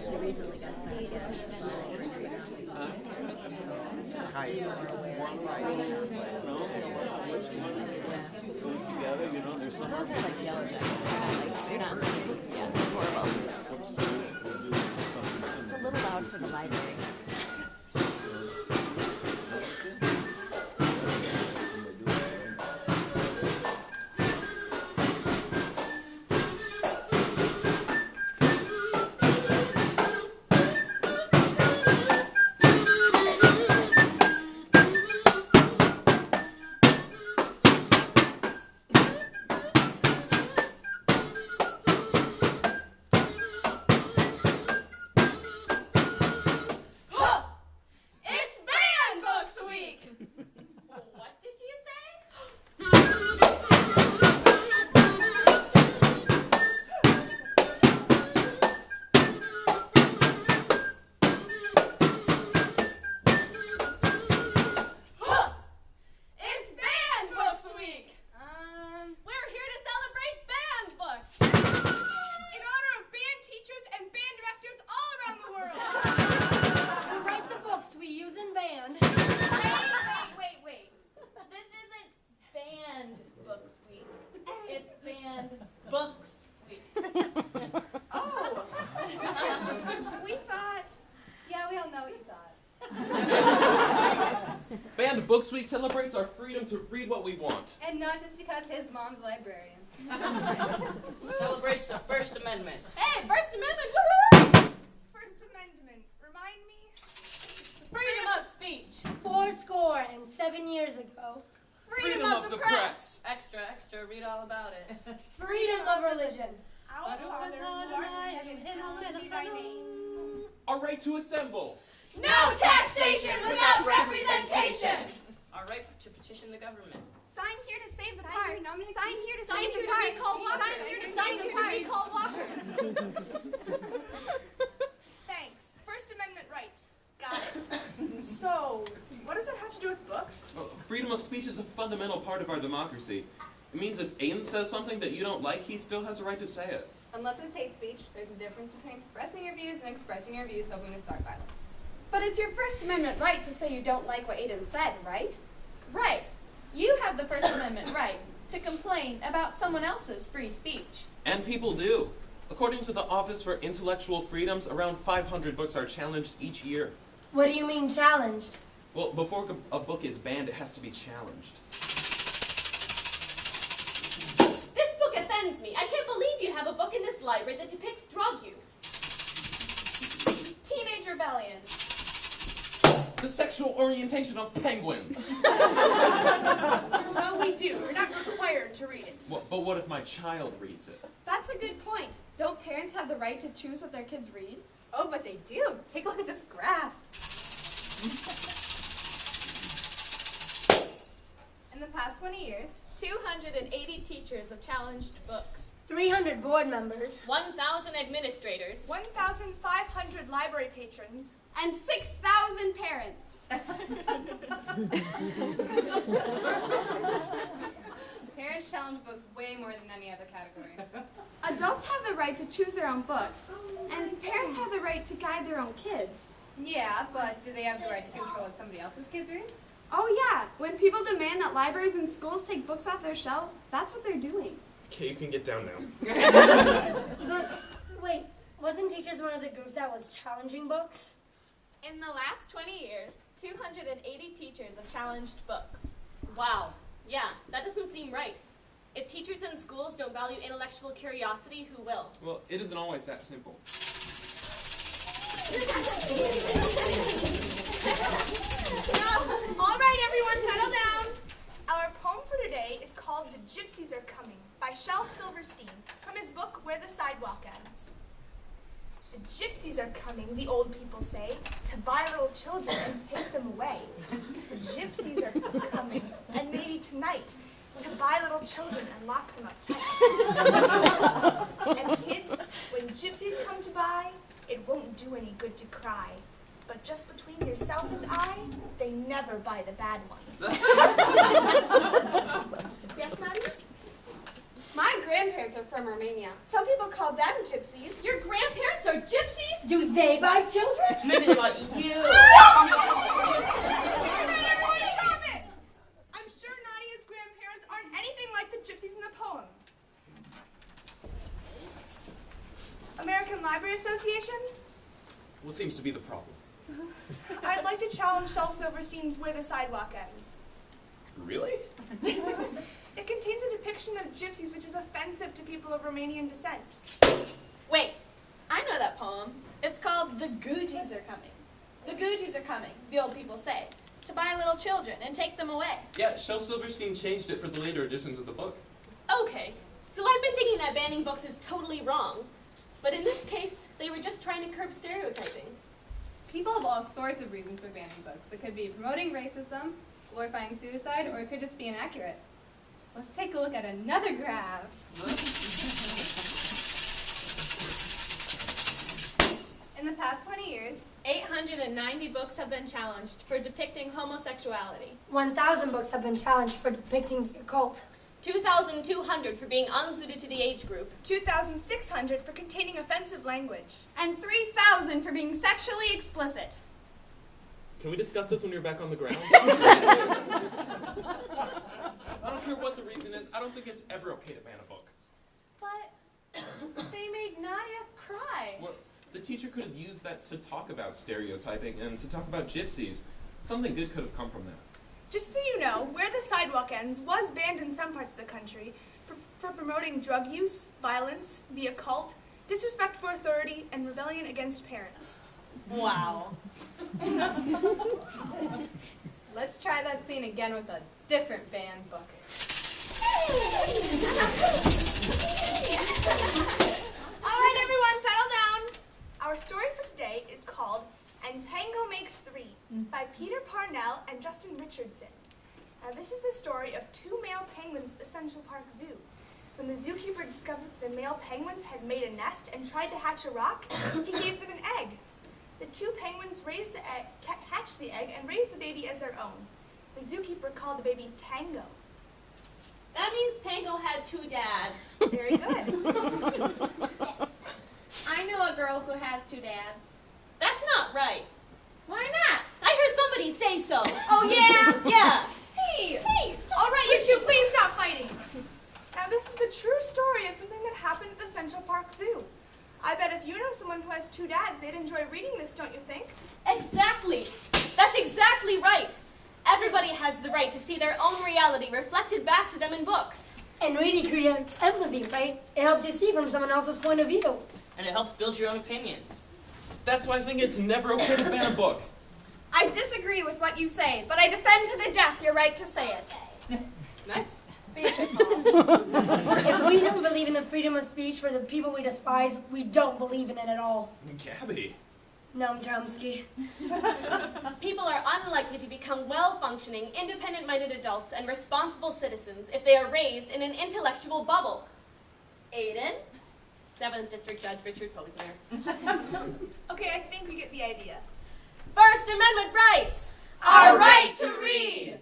actually recently got started. Together, you know, there's some. Those are like yellow jackets. They're not. Yeah, they're horrible. It's a little loud for the library. Banned Books Week celebrates our freedom to read what we want. And not just because his mom's librarian. Celebrates the First Amendment. Hey, First Amendment, woohoo! First Amendment, remind me? Freedom of speech. 407 years ago. Freedom of the press. Extra, read all about it. Freedom of religion. Our Father, who art in heaven, hallowed be thy name. Our right to assemble. No taxation without representation. Our right to petition the government. Sign here to save the park. Sign here to Sign save here the to park. recall Walker. Sign here to Sign save here the to park. recall Walker. Thanks. First Amendment rights. Got it. So, what does that have to do with books? Well, freedom of speech is a fundamental part of our democracy. It means if Aiden says something that you don't like, he still has a right to say it. Unless it's hate speech, there's a difference between expressing your views and expressing your views hoping to start violence. But it's your First Amendment right to say you don't like what Aiden said, right? Right. You have the First Amendment right to complain about someone else's free speech. And people do. According to the Office for Intellectual Freedoms, around 500 books are challenged each year. What do you mean challenged? Well, before a book is banned, it has to be challenged. This book offends me. I can't believe you have a book in this library that depicts drug use. Teenage rebellion. The sexual orientation of penguins. Well, we do. We're not required to read it. But what if my child reads it? That's a good point. Don't parents have the right to choose what their kids read? Oh, but they do. Take a look at this graph. In the past 20 years, 280 teachers have challenged books. 300 board members. 1,000 administrators. 1,500 library patrons, And 6,000 parents. parents challenge books way more than any other category. Adults have the right to choose their own books, and parents have the right to guide their own kids. Yeah, but do they have the right to control what somebody else's kids read? Oh yeah, when people demand that libraries and schools take books off their shelves, that's what they're doing. Okay, you can get down now. But wait, wasn't teachers one of the groups that was challenging books? In the last 20 years, 280 teachers have challenged books. Wow. Yeah, that doesn't seem right. If teachers in schools don't value intellectual curiosity, who will? Well, it isn't always that simple. All right, everyone, settle down. Our poem for today is called The Gypsies Are Coming by Shel Silverstein from his book Where the Sidewalk Ends. The gypsies are coming, the old people say, to buy little children and take them away. The gypsies are coming, and maybe tonight, to buy little children and lock them up tight. And kids, when gypsies come to buy, it won't do any good to cry. But just between yourself and I, they never buy the bad ones. Yes, Maddie? My grandparents are from Romania. Some people call them gypsies. Your grandparents are gypsies? Do they buy children? Maybe they want you. All right, everyone, stop it! I'm sure Nadia's grandparents aren't anything like the gypsies in the poem. American Library Association? What seems to be the problem? I'd like to challenge Shel Silverstein's Where the Sidewalk Ends. Really? It contains a depiction of gypsies which is offensive to people of Romanian descent. Wait, I know that poem. It's called The Gucci's Are Coming. The Gucci's are coming, the old people say, to buy little children and take them away. Yeah, Shel Silverstein changed it for the later editions of the book. Okay, so I've been thinking that banning books is totally wrong. But in this case, they were just trying to curb stereotyping. People have all sorts of reasons for banning books. It could be promoting racism, glorifying suicide, or it could just be inaccurate. Let's take a look at another graph. In the past 20 years, 890 books have been challenged for depicting homosexuality. 1,000 books have been challenged for depicting the occult. 2,200 for being unsuited to the age group. 2,600 for containing offensive language. and 3,000 for being sexually explicit. Can we discuss this when you're back on the ground? I don't care what the reason is. I don't think it's ever okay to ban a book. But they made Nadia cry. Well, the teacher could have used that to talk about stereotyping and to talk about gypsies. Something good could have come from that. Just so you know, Where the Sidewalk Ends was banned in some parts of the country for promoting drug use, violence, the occult, disrespect for authority, and rebellion against parents. Wow. Let's try that scene again with a different banned book. All right, everyone, settle down. Our story for today is called And Tango Makes Three by Peter Parnell and Justin Richardson. Now, this is the story of two male penguins at the Central Park Zoo. When the zookeeper discovered that the male penguins had made a nest and tried to hatch a rock, he gave them an egg. The two penguins raised the egg, hatched the egg and raised the baby as their own. The zookeeper called the baby Tango. That means Tango had two dads. Very good. I know a girl who has two dads. That's not right. Why not? I heard somebody say so. Oh, yeah? Yeah. Hey! All right, you two, please stop fighting. Now, this is the true story of something that happened at the Central Park Zoo. I bet if you know someone who has two dads, they'd enjoy reading this, don't you think? Exactly. That's exactly right. Everybody has the right to see their own reality reflected back to them in books. And reading creates empathy, right? It helps you see from someone else's point of view. And it helps build your own opinions. That's why I think it's never okay to ban a book. I disagree with what you say, but I defend to the death your right to say it. Next, Beatrice Hall. If we don't believe in the freedom of speech for the people we despise, we don't believe in it at all. Gabby. Noam Chomsky. People are unlikely to become well-functioning, independent-minded adults and responsible citizens if they are raised in an intellectual bubble. Aiden? 7th District Judge Richard Posner. Okay, I think we get the idea. First Amendment rights! Our right to read!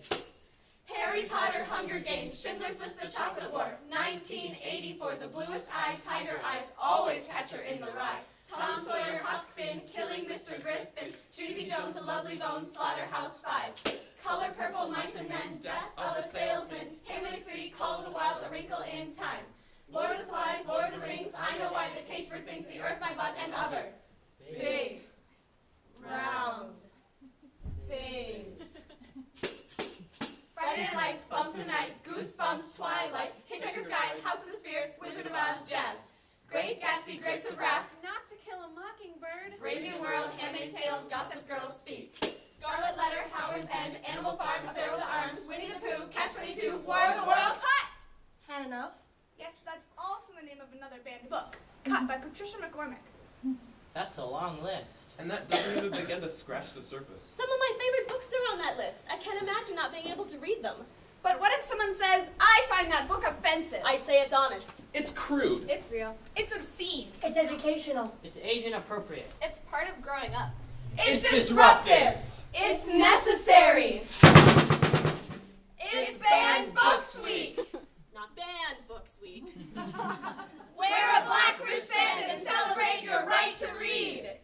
Harry Potter, Hunger Games, Schindler's List, The Chocolate War, 1984, The Bluest-Eyed Tiger Eyes, Always Catcher in the Rye, Tom Sawyer, Huck Finn, Killing Mr. Griffin, Judy B. Jones, A Lovely Bone, Slaughterhouse 5, Color Purple, Mice and Men, Death of a Salesman, Tango Makes Three, Call of the Wild, A Wrinkle in Time, Lord of the Flies, Lord of the Rings, I Know Why the Cage Bird Sings, The Earth, My Butt, and Other. Big, round, things. Friday Night Lights, Bumps in the Night, Goosebumps, Twilight, Hitchhiker's Guide, House of the Spirits, Wizard of Oz, Jazz, Great Gatsby, Grapes of Wrath, Not to Kill a Mockingbird. Brave New World, Handmaid's Tale, Gossip Girl, Speak, Scarlet Letter, Howard's End, Animal Farm, Affair with the Arms, Winnie the Pooh, Catch-22, War of the Worlds, Hut! Had enough? Yes, that's also the name of another banned book, Cut by Patricia McCormick. That's a long list. And that doesn't even begin to scratch the surface. Some of my favorite books are on that list. I can't imagine not being able to read them. But what if someone says, I find that book offensive? I'd say it's honest. It's crude. It's real. It's obscene. It's educational. It's age inappropriate. It's part of growing up. It's disruptive. It's necessary. It's Banned Books Week. Not banned books Week. Wear a black wristband and celebrate your right to read.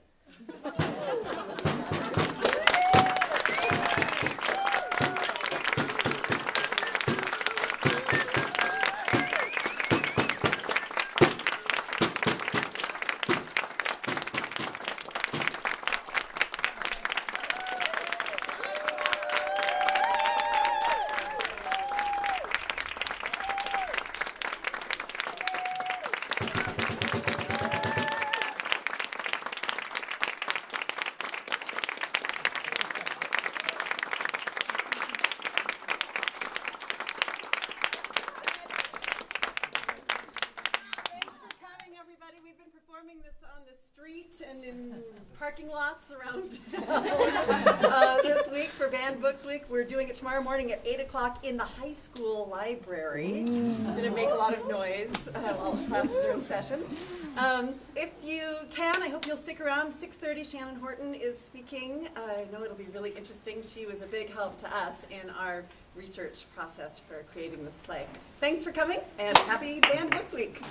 And in parking lots around this week for Banned Books Week. We're doing it tomorrow morning at 8 o'clock in the high school library. It's going to make a lot of noise while classes are in session. If you can, I hope you'll stick around. 6:30, Shannon Horton is speaking. I know it'll be really interesting. She was a big help to us in our research process for creating this play. Thanks for coming, and happy Banned Books Week.